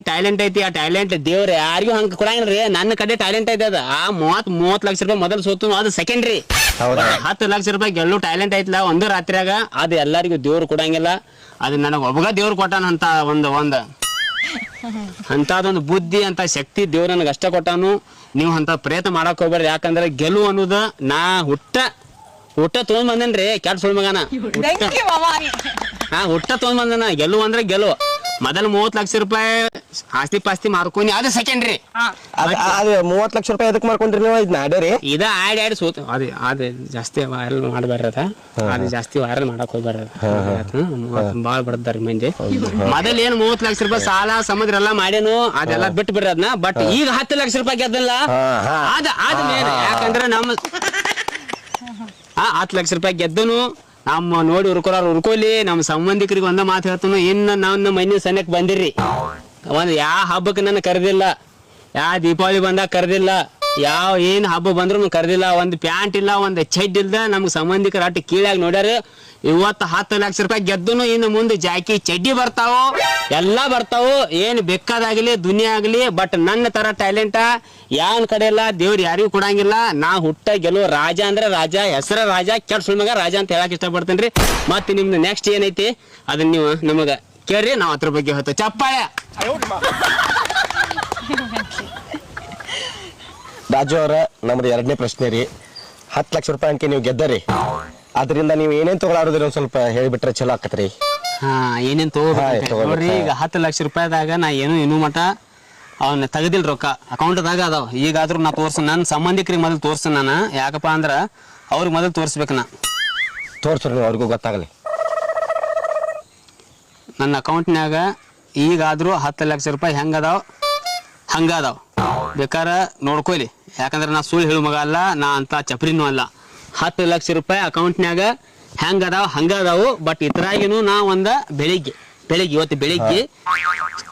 Talent ಐತಿ, ಆ talent ದೇವ್ರ ಯಾರಿಗೂ ಹಂಗ ಕೊಡಂಗಿಲ್ರಿ. ನನ್ನ ಕಡೆ ಟ್ಯಾಲೆಂಟ್ ಐತಿ. ಅದ ಆ 30 ಲಕ್ಷ ರೂಪಾಯಿ ಮೊದಲು ಸೋತು, ಅದು ಸೆಕೆಂಡ್ರಿ. 10 ಲಕ್ಷ ರೂಪಾಯಿ ಗೆಲ್ಲು ಟ್ಯಾಲೆಂಟ್ ಐತಿಲ್ಲ ಒಂದು ರಾತ್ರಿಯಾಗ, ಅದು ಎಲ್ಲರಿಗೂ ದೇವ್ರು ಕೊಡಂಗಿಲ್ಲ. ಅದು ನನಗೆ ಒಬ್ಬಗ ದೇವ್ರು ಕೊಟ್ಟಾನ ಅಂತ ಅಂತದೊಂದು ಬುದ್ಧಿ ಅಂತ ಶಕ್ತಿ ದೇವ್ರು ನನಗೆ ಅಷ್ಟ ಕೊಟ್ಟಾನು. ನೀವು ಅಂತ ಪ್ರಯತ್ನ ಮಾಡಕ್ ಹೋಗ್ಬೇಡ್ರಿ. ಯಾಕಂದ್ರೆ ಗೆಲುವು ಅನ್ನೋದು ನಾ ಹುಟ್ಟ ತೊಗೊಂಡ್ ಬಂದೇನ್ರಿ. ಕೆಟ್ಟ ಸುಳ್ಳು ಮಗನ ಹುಟ್ಟ ತೊಗೊಂಡ್ ಬಂದನ. ಗೆಲುವು ಅಂದ್ರೆ ಗೆಲುವು. ಮೊದಲು 30 ಲಕ್ಷ ರೂಪಾಯಿ ಆಸ್ತಿ ಪಾಸ್ತಿ ಮಾರ್ಕೊನಿ, ಅದು ಸೆಕೆಂಡ್ರಿ. 30 ಲಕ್ಷ ರೂಪಾಯಿ ಎದಕ್ ಮಾರ್ಕೊಂಡ್ರಿ ನೀವು? ಇದನ್ನ ಆಡ್ರಿ ಇದ ಆಡಿ ಸೋತು. ಅದು ಜಾಸ್ತಿ ವೈರಲ್ ಮಾಡಬಾರ್ದ. ಅದು ಜಾಸ್ತಿ ವೈರಲ್ ಮಾಡಕ್ ಹೋಗ್ಬಾರ್ದ. ಬಾಳ್ ಬಡದಾರಿ ಮಂದಿ. ಮೊದಲ್ ಏನ್ 30 ಲಕ್ಷ ರೂಪಾಯಿ ಸಾಲ ಸಮುದ್ರ ಎಲ್ಲಾ ಮಾಡ್ಯಾನು, ಅದೆಲ್ಲ ಬಿಟ್ಟು ಬಿಡ್ರಿ ಅದನ್ನ. ಬಟ್ ಈಗ 10 ಲಕ್ಷ ರೂಪಾಯಿ ಗೆದ್ದಲ್ಲ, ಅದ್ ಮೇನ್. ಯಾಕಂದ್ರೆ ನಮ್ಮ 10 ಲಕ್ಷ ರೂಪಾಯಿ ಗೆದ್ದನು. ನಮ್ಮ ನೋಡಿ ಉರ್ಕೋಲಿ. ನಮ್ಮ ಸಂಬಂಧಿಕರಿಗೆ ಒಂದ ಮಾತು ಹೇಳ್ತಾನು, ಇನ್ನು ನನ್ನ ಮನೆ ಸನ್ಯಕ್ ಬಂದಿರ್ರಿ. ಯಾವ ಹಬ್ಬಕ್ಕೆ ನನ್ನ ಕರೆದಿಲ್ಲ, ಯಾವ ದೀಪಾವಳಿ ಬಂದಾಗ ಕರೆದಿಲ್ಲ, ಯಾವ ಏನ್ ಹಬ್ಬ ಬಂದ್ರು ಕರೆದಿಲ್ಲ. ಒಂದು ಪ್ಯಾಂಟ್ ಇಲ್ಲ, ಒಂದು ಚೆಡ್ ಇಲ್ದ ನಮ್ಗೆ ಸಂಬಂಧಿಕರ ಅಟ್ಟು ಕೀಳಾಗಿ ನೋಡ್ಯಾರ. ಇವತ್ತು 10 ಲಕ್ಷ ರೂಪಾಯಿ ಗೆದ್ದನು. ಇನ್ನು ಮುಂದೆ ಜಾಕಿ ಚಡ್ಡಿ ಬರ್ತಾವು, ಎಲ್ಲಾ ಬರ್ತಾವು, ಏನ್ ಬೇಕಾದಾಗ್ಲಿ ದುನಿಯಾ ಆಗ್ಲಿ. ಬಟ್ ನನ್ನ ತರ ಟ್ಯಾಲೆಂಟ ಯಾವನ್ ಕಡೆ ಇಲ್ಲ, ದೇವ್ರು ಯಾರಿಗೂ ಕೊಡಂಗಿಲ್ಲ. ನಾ ಹುಟ್ಟ ಗೆಲುವು ರಾಜ ಅಂದ್ರೆ ರಾಜ, ಹೆಸರ ರಾಜ, ಕೆಟ್ಟ ಸುಳ್ಮಗ ರಾಜ ಅಂತ ಹೇಳಕ್ ಇಷ್ಟಪಡ್ತೇನ್ರಿ. ಮತ್ತೆ ನಿಮ್ದು ನೆಕ್ಸ್ಟ್ ಏನೈತಿ ಅದನ್ನ ನೀವು ನಮಗ ಕೇಳ್ರಿ, ನಾವ್ ಅದ್ರ ಬಗ್ಗೆ ಹೇಳ್ತೇವೆ. ಚಪ್ಪಾಳೆ. ರಾಜು ಅವ್ರ, ನಮ್ದು 2ನೇ ಪ್ರಶ್ನೆ ರೀ. 10 ಲಕ್ಷ ರೂಪಾಯಿ ಅಂಕೆ ನೀವು ಗೆದ್ದರಿ. ಅದರಿಂದ ನೀವು ಏನೇನ್ ತಗೊಳ್ಳಾಡೋದ್ರಿ ಒಂದ್ ಸ್ವಲ್ಪ ಹೇಳಿಬಿಟ್ರೆ ಚಲೋ ಆಕತ್ರಿ. ಏನೇನ್ ತಗೋಬೇಕು ನೋಡ್ರಿ. ಈಗ 10 ಲಕ್ಷ ರೂಪಾಯಿದಾಗ ನಾ ಇನ್ನೂ ಮಟ ಅವನ್ನ ತೆಗದಿಲ್ ರೊಕ್ಕ ಅಕೌಂಟ್ದಾಗ ಅದಾವ. ಈಗಾದ್ರೂ ನಾ ನನ್ನ ಸಂಬಂಧಿಕರಿಗೆ ಮೊದಲು ತೋರ್ಸ. ನಾನು ಯಾಕಪ್ಪ ಅಂದ್ರ ಅವ್ರಿಗೆ ಮೊದಲು ತೋರ್ಸ್ಬೇಕು. ನಾ ತೋರ್ಸ್ರಿ, ಅವ್ರಿಗೂ ಗೊತ್ತಾಗಲಿ. ನನ್ನ ಅಕೌಂಟ್ನ್ಯಾಗ ಈಗಾದ್ರೂ 10 ಲಕ್ಷ ರೂಪಾಯಿ ಹೆಂಗದಾವ್ ಹಂಗದಾವ್, ಬೇಕಾರ ನೋಡ್ಕೊಲಿ. ಯಾಕಂದ್ರೆ ನಾ ಸುಳ್ಳು ಹೇಳು ಮಗ ಅಲ್ಲ, ನಾ ಅಂತ ಚಪ್ರಿನೂ ಅಲ್ಲ. 10 ಲಕ್ಷ ರೂಪಾಯಿ ಅಕೌಂಟ್ನ್ಯಾಗ ಹೆಂಗದಾವ್ ಹಂಗದಾವು. ಬಟ್ ಇತರಾಗಿನೂ ನಾ ಬೆಳಿಗ್ಗೆ ಇವತ್ತು ಬೆಳಿಗ್ಗೆ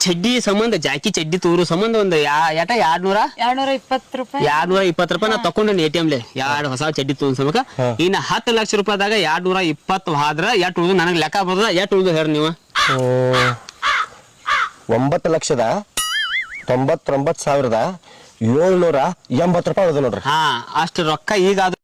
ಚಡ್ಡಿ ಸಂಬಂಧ, ಜಾಕಿ ಚಡ್ಡಿ ತೂರು ಸಂಬಂಧ ಒಂದು 220 ರೂಪಾಯಿ ನಾ ತಕೊಂಡೇನಿ ATM-ಲೇ. 2 ಹೊಸ ಚಡ್ಡಿ ತೋನ್ಸಬೇಕ. ಇನ್ನು 10 ಲಕ್ಷ ರೂಪಾಯಿದಾಗ 220 ಆದ್ರ ಎಷ್ಟು ಉಳಿದು ನನಗೆ ಲೆಕ್ಕ ಬರ್ತದ? ಎಷ್ಟು ಉಳಿದು ಹೇಳಿ ನೀವು? 9,99,780 ರೂಪಾಯಿ ಉಳಿದು ನೋಡ್ರಿ. ಅಷ್ಟು ರೊಕ್ಕ ಈಗಾದ್ರೂ